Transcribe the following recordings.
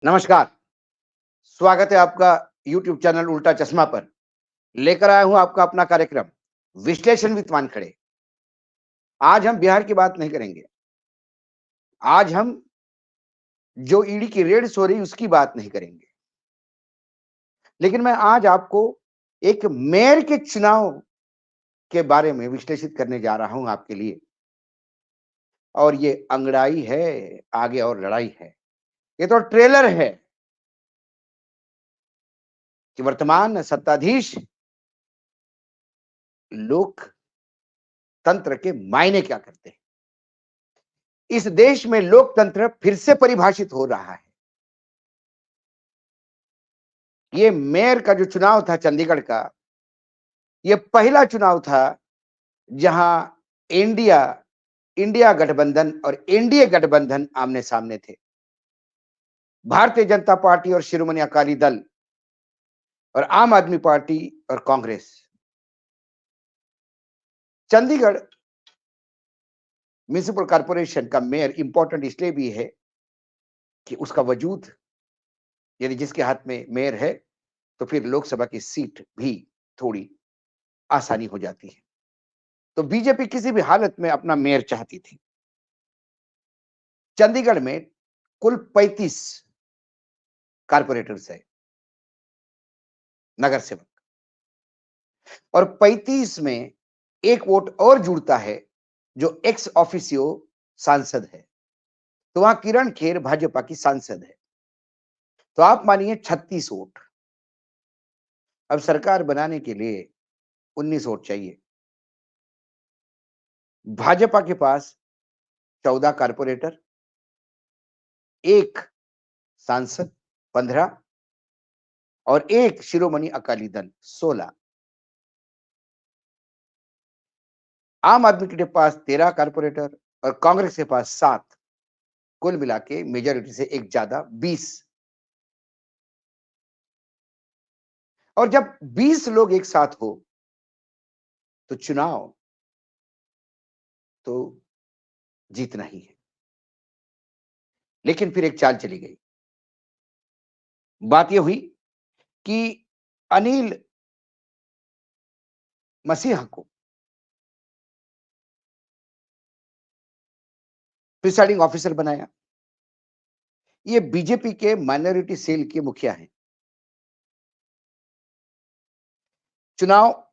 नमस्कार, स्वागत है आपका यूट्यूब चैनल उल्टा चश्मा पर। लेकर आया हूँ आपका अपना कार्यक्रम विश्लेषण विद वानखड़े। आज हम बिहार की बात नहीं करेंगे। आज हम जो ईडी की रेड्स हो रही उसकी बात नहीं करेंगे। लेकिन मैं आज आपको एक मेयर के चुनाव के बारे में विश्लेषित करने जा रहा हूँ आपके लिए। और ये अंगड़ाई है, आगे और लड़ाई है। ये तो ट्रेलर है कि वर्तमान सत्ताधीश लोकतंत्र के मायने क्या करते हैं। इस देश में लोकतंत्र फिर से परिभाषित हो रहा है। ये मेयर का जो चुनाव था चंडीगढ़ का, ये पहला चुनाव था जहां इंडिया इंडिया गठबंधन और एनडीए गठबंधन आमने-सामने थे। भारतीय जनता पार्टी और शिरोमणि अकाली दल और आम आदमी पार्टी और कांग्रेस। चंडीगढ़ म्युनिसिपल कॉर्पोरेशन का मेयर इंपॉर्टेंट इसलिए भी है कि उसका वजूद, यदि जिसके हाथ में मेयर है, तो फिर लोकसभा की सीट भी थोड़ी आसानी हो जाती है। तो बीजेपी किसी भी हालत में अपना मेयर चाहती थी। चंडीगढ़ में कुल 35 कारपोरेटर्स है, नगर सेवक। और 35 में एक वोट और जुड़ता है जो एक्स ऑफिसियो सांसद है। तो वहां किरण खेर भाजपा की सांसद है। तो आप मानिए 36 वोट। अब सरकार बनाने के लिए 19 वोट चाहिए। भाजपा के पास 14 कारपोरेटर, एक सांसद 15 और एक शिरोमणि अकाली दल 16। आम आदमी के पास 13 कारपोरेटर और कांग्रेस के पास 7। कुल मिला के मेजोरिटी से एक ज्यादा 20। और जब 20 लोग एक साथ हो तो चुनाव तो जीतना ही है। लेकिन फिर एक चाल चली गई। बात यह हुई कि अनिल मसीहा को प्रिसाइडिंग ऑफिसर बनाया। ये बीजेपी के माइनॉरिटी सेल के मुखिया हैं। चुनाव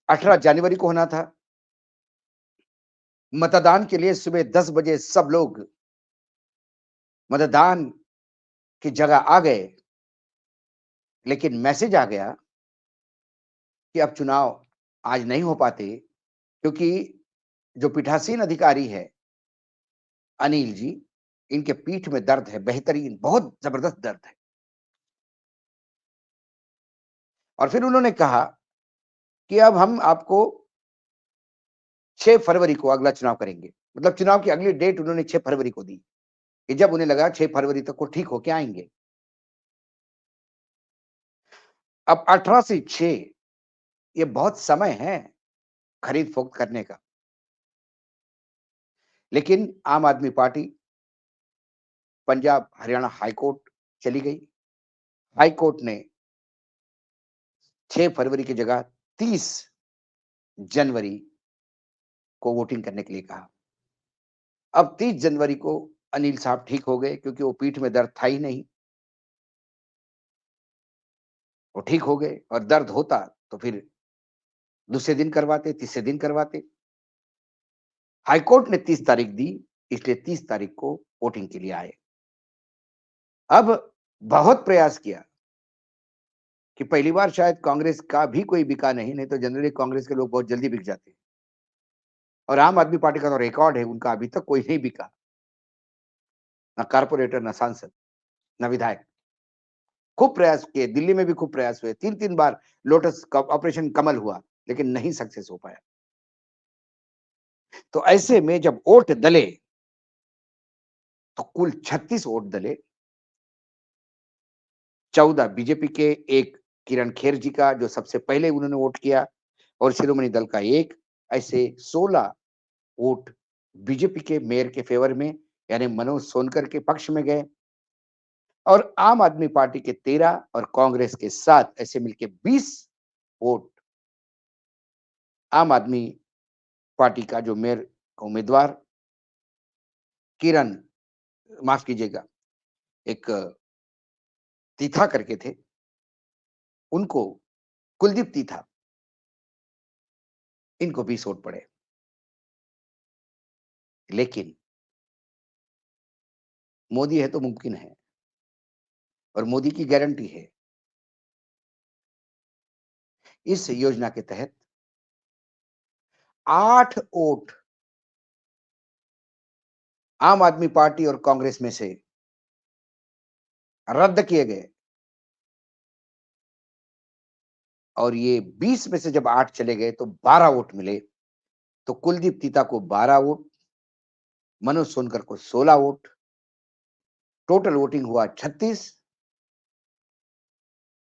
18 जनवरी को होना था। मतदान के लिए सुबह 10 बजे सब लोग मतदान की जगह आ गए। लेकिन मैसेज आ गया कि अब चुनाव आज नहीं हो पाते, क्योंकि जो पीठासीन अधिकारी है अनिल जी, इनके पीठ में दर्द है, बेहतरीन बहुत जबरदस्त दर्द है। और फिर उन्होंने कहा कि अब हम आपको 6 फरवरी को अगला चुनाव करेंगे। मतलब चुनाव की अगली डेट उन्होंने 6 फरवरी को दी कि जब उन्हें लगा 6 फरवरी तक वो ठीक होके आएंगे। अब 18 से 6 ये बहुत समय है खरीद फरोख्त करने का। लेकिन आम आदमी party Punjab Haryana high court चली गई। हाई कोर्ट ने 6 फरवरी की जगह 30 जनवरी को वोटिंग करने के लिए कहा। अब 30 जनवरी को अनिल साहब ठीक हो गए, क्योंकि वो पीठ में दर्द था ही नहीं। वो ठीक हो गए और दर्द होता तो फिर दूसरे दिन करवाते, तीसरे दिन करवाते। हाईकोर्ट ने 30 तारीख दी, इसलिए 30 तारीख को वोटिंग के लिए आए। अब बहुत प्रयास किया कि पहली बार शायद कांग्रेस का भी कोई बिका नहीं तो जनरली कांग्रेस के लोग बहुत जल्दी बिक जाते हैं। और आम आदमी पार्टी का तो रिकॉर्ड है, उनका अभी तक कोई नहीं बिका, ना कारपोरेटर, ना सांसद, ना विधायक। खूब प्रयास किए, दिल्ली में भी खूब प्रयास हुए, 3-3 बार लोटस का ऑपरेशन कमल हुआ, लेकिन नहीं सक्सेस हो पाया। तो ऐसे में जब वोट डले तो कुल 36 वोट डले। 14 बीजेपी के, एक किरण खेर जी का जो सबसे पहले उन्होंने वोट किया, और शिरोमणि दल का एक। ऐसे 16 वोट बीजेपी के मेयर के फेवर में, यानी मनोज सोनकर के पक्ष में गए। और आम आदमी पार्टी के 13 और कांग्रेस के 7, ऐसे मिलके 20 वोट आम आदमी पार्टी का जो मेयर का उम्मीदवार किरण, माफ कीजिएगा, एक तीथा करके थे, उनको, कुलदीप तीथा, इनको 20 वोट पड़े। लेकिन मोदी है तो मुमकिन है, और मोदी की गारंटी है। इस योजना के तहत 8 वोट आम आदमी पार्टी और कांग्रेस में से रद्द किए गए, और ये 20 में से जब 8 चले गए तो 12 वोट मिले। तो कुलदीप तीता को 12 वोट, मनोज सोनकर को 16 वोट, टोटल वोटिंग हुआ 36,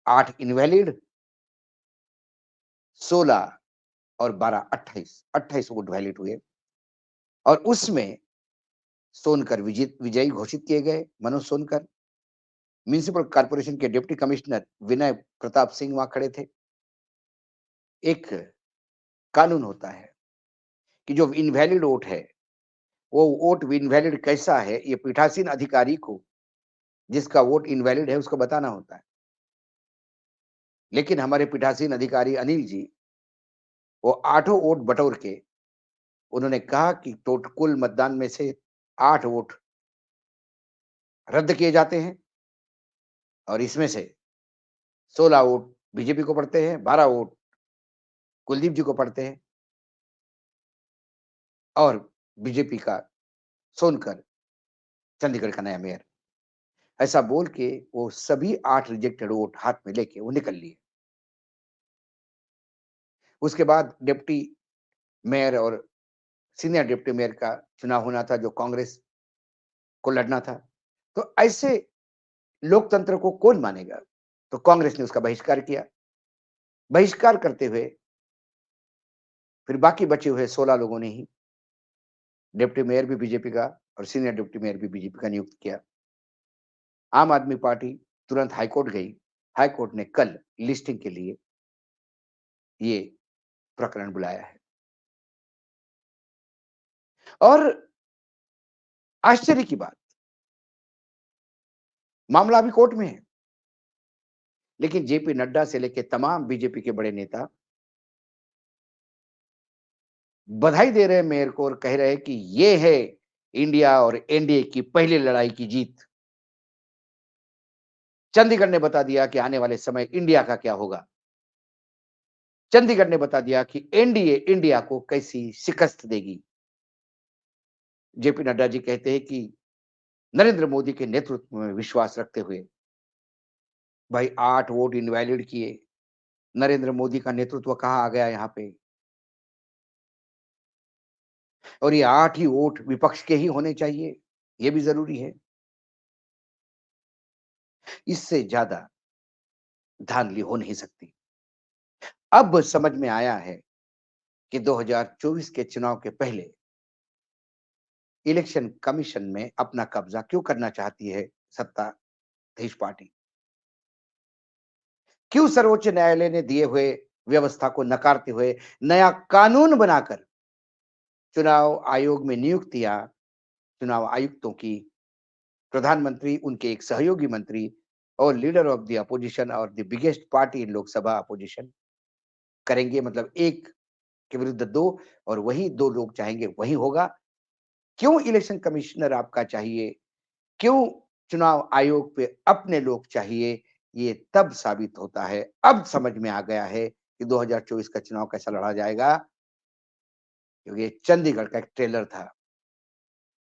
8 इनवैलिड, 16 और 12 28 वोट वैलिड हुए। और उसमें सोनकर विजयी घोषित किए गए। मनोज सोनकर, म्युनिसिपल कॉर्पोरेशन के डिप्टी कमिश्नर विनय प्रताप सिंह वहां खड़े थे। एक कानून होता है कि जो इनवैलिड वोट है, वो वोट इनवैलिड कैसा है, ये पीठासीन अधिकारी को, जिसका वोट इनवैलिड है, उसको बताना होता है। लेकिन हमारे पीठासीन अधिकारी अनिल जी, वो 8 वोट बटोर के उन्होंने कहा कि कुल मतदान में से 8 वोट रद्द किए जाते हैं, और इसमें से 16 वोट बीजेपी को पड़ते हैं, 12 वोट कुलदीप जी को पड़ते हैं, और बीजेपी का सोनकर चंडीगढ़ का नया मेयर। ऐसा बोल के वो सभी 8 रिजेक्टेड वोट हाथ में लेके वो निकल लिए। उसके बाद डिप्टी मेयर और सीनियर डिप्टी मेयर का चुनाव होना था, जो कांग्रेस को लड़ना था। तो ऐसे लोकतंत्र को कौन मानेगा? तो कांग्रेस ने उसका बहिष्कार किया। बहिष्कार करते हुए फिर बाकी बचे हुए 16 लोगों ने ही डिप्टी मेयर भी बीजेपी का और सीनियर डिप्टी मेयर भी बीजेपी का नियुक्त किया। आम आदमी पार्टी तुरंत हाईकोर्ट गई। हाईकोर्ट ने कल लिस्टिंग के लिए ये प्रकरण बुलाया है। और आश्चर्य की बात, मामला अभी कोर्ट में है, लेकिन जेपी नड्डा से लेकर तमाम बीजेपी के बड़े नेता बधाई दे रहे हैं मेयर को, और कह रहे हैं कि ये है इंडिया और एनडीए की पहली लड़ाई की जीत। चंडीगढ़ ने बता दिया कि आने वाले समय इंडिया का क्या होगा। चंडीगढ़ ने बता दिया कि एनडीए इंडिया को कैसी शिकस्त देगी। जेपी नड्डा जी कहते हैं कि नरेंद्र मोदी के नेतृत्व में विश्वास रखते हुए, भाई 8 वोट इनवैलिड किए, नरेंद्र मोदी का नेतृत्व कहाँ आ गया यहाँ पे? और ये 8 ही वोट विपक्ष के ही होने चाहिए, ये भी जरूरी है। इससे ज्यादा धांधली हो नहीं सकती। अब समझ में आया है कि 2024 के चुनाव के पहले इलेक्शन कमीशन में अपना कब्जा क्यों करना चाहती है सत्ताधीश पार्टी। क्यों सर्वोच्च न्यायालय ने दिए हुए व्यवस्था को नकारते हुए नया कानून बनाकर चुनाव आयोग में नियुक्तियां, चुनाव आयुक्तों की, प्रधानमंत्री, उनके एक सहयोगी मंत्री और लीडर ऑफ द अपोजिशन और the biggest party in Lok Sabha opposition करेंगे, मतलब एक के विरुद्ध दो, और वही दो लोग चाहेंगे वही होगा। क्यों इलेक्शन कमिश्नर आपका चाहिए, क्यों चुनाव आयोग पे अपने लोग चाहिए, ये तब साबित होता है, अब समझ में आ गया है कि 2024 का चुनाव कैसा लड़ा जाएगा। क्योंकि चंडीगढ़ का एक ट्रेलर था।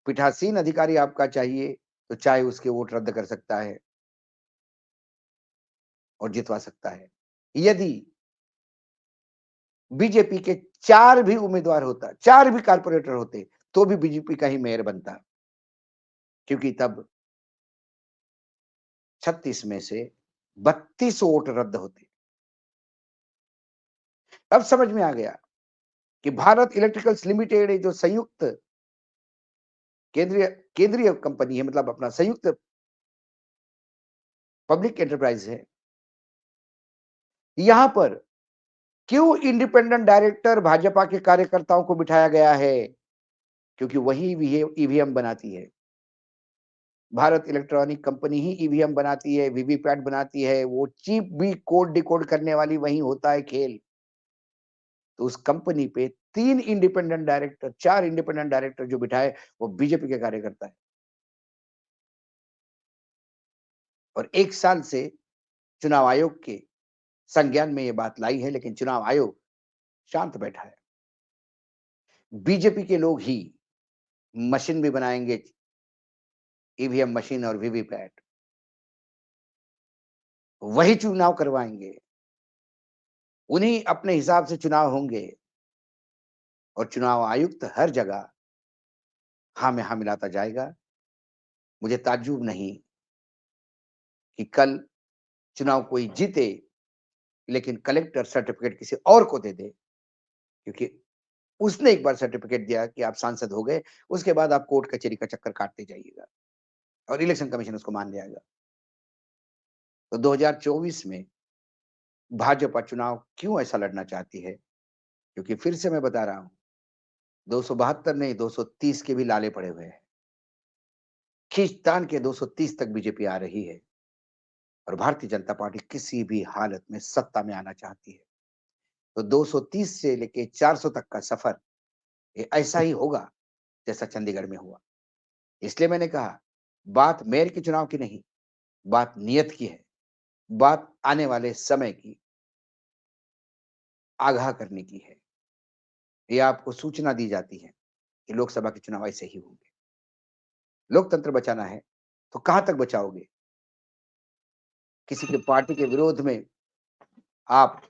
पीठासीन अधिकारी आपका चाहिए तो चाहे उसके वोट रद्द कर सकता है और जितवा सकता है। यदि बीजेपी के 4 भी उम्मीदवार होता, 4 भी कारपोरेटर होते, तो भी बीजेपी का ही मेयर बनता, क्योंकि तब 36 में से 32 वोट रद्द होते। अब समझ में आ गया कि भारत इलेक्ट्रिकल्स लिमिटेड, जो संयुक्त केंद्रीय केंद्रीय कंपनी है, मतलब अपना संयुक्त पब्लिक एंटरप्राइज है। यहां पर क्यों इंडिपेंडेंट डायरेक्टर भाजपा के कार्यकर्ताओं को बिठाया गया है? क्योंकि वही ईवीएम बनाती है। भारत इलेक्ट्रॉनिक कंपनी ही ईवीएम बनाती है, वीवीपैट बनाती है, वो चिप भी कोड डिकोड करने वाली वही होता है खेल। तो उस कंपनी पे 3 इंडिपेंडेंट डायरेक्टर, 4 इंडिपेंडेंट डायरेक्टर जो बिठाए, वो बीजेपी के कार्यकर्ता है। और 1 साल से चुनाव आयोग के संज्ञान में ये बात लाई है, लेकिन चुनाव आयोग शांत बैठा है। बीजेपी के लोग ही मशीन भी बनाएंगे, ईवीएम मशीन और वीवीपैट। वही चुनाव करवाएंगे, उन्हीं अपने हिसाब से चुनाव होंगे और चुनाव आयुक्त हर जगह हाँ में हाँ मिलाता जाएगा। मुझे ताज्जुब नहीं कि कल चुनाव कोई जीते, लेकिन कलेक्टर सर्टिफिकेट किसी और को दे दे, क्योंकि उसने एक बार सर्टिफिकेट दिया कि आप सांसद हो गए, उसके बाद आप कोर्ट कचहरी का चक्कर काटते जाइएगा और इलेक्शन कमीशन उसको मान जाएगा। तो 2024 में भाजपा चुनाव क्यों ऐसा लड़ना चाहती है? क्योंकि फिर से मैं बता रहा हूं, 272 नहीं 230 के भी लाले पड़े हुए हैं। खींचतान के 230 तक बीजेपी आ रही है और भारतीय जनता पार्टी किसी भी हालत में सत्ता में आना चाहती है। तो 230 से लेके 400 तक का सफर ये ऐसा ही होगा जैसा चंडीगढ़ में हुआ। इसलिए मैंने कहा, बात मेयर के चुनाव की नहीं, बात नियत की है, बात आने वाले समय की आगाह करने की है। ये आपको सूचना दी जाती है कि लोकसभा के चुनाव ऐसे ही होंगे। लोकतंत्र बचाना है तो कहां तक बचाओगे? किसी के पार्टी के विरोध में आप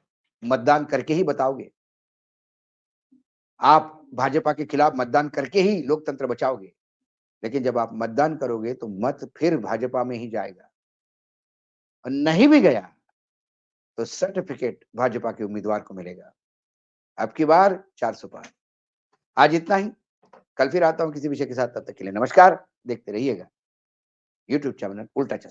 मतदान करके ही बताओगे। आप भाजपा के खिलाफ मतदान करके ही लोकतंत्र बचाओगे। लेकिन जब आप मतदान करोगे तो मत फिर भाजपा में ही जाएगा और नहीं भी गया तो सर्टिफिकेट भाजपा के उम्मीदवार को मिलेगा। अब की बार 400 पार। आज इतना ही। कल फिर आता हूं किसी विषय के साथ। तब तक के लिए नमस्कार। देखते रहिएगा यूट्यूब चैनल उल्टा चश्मा।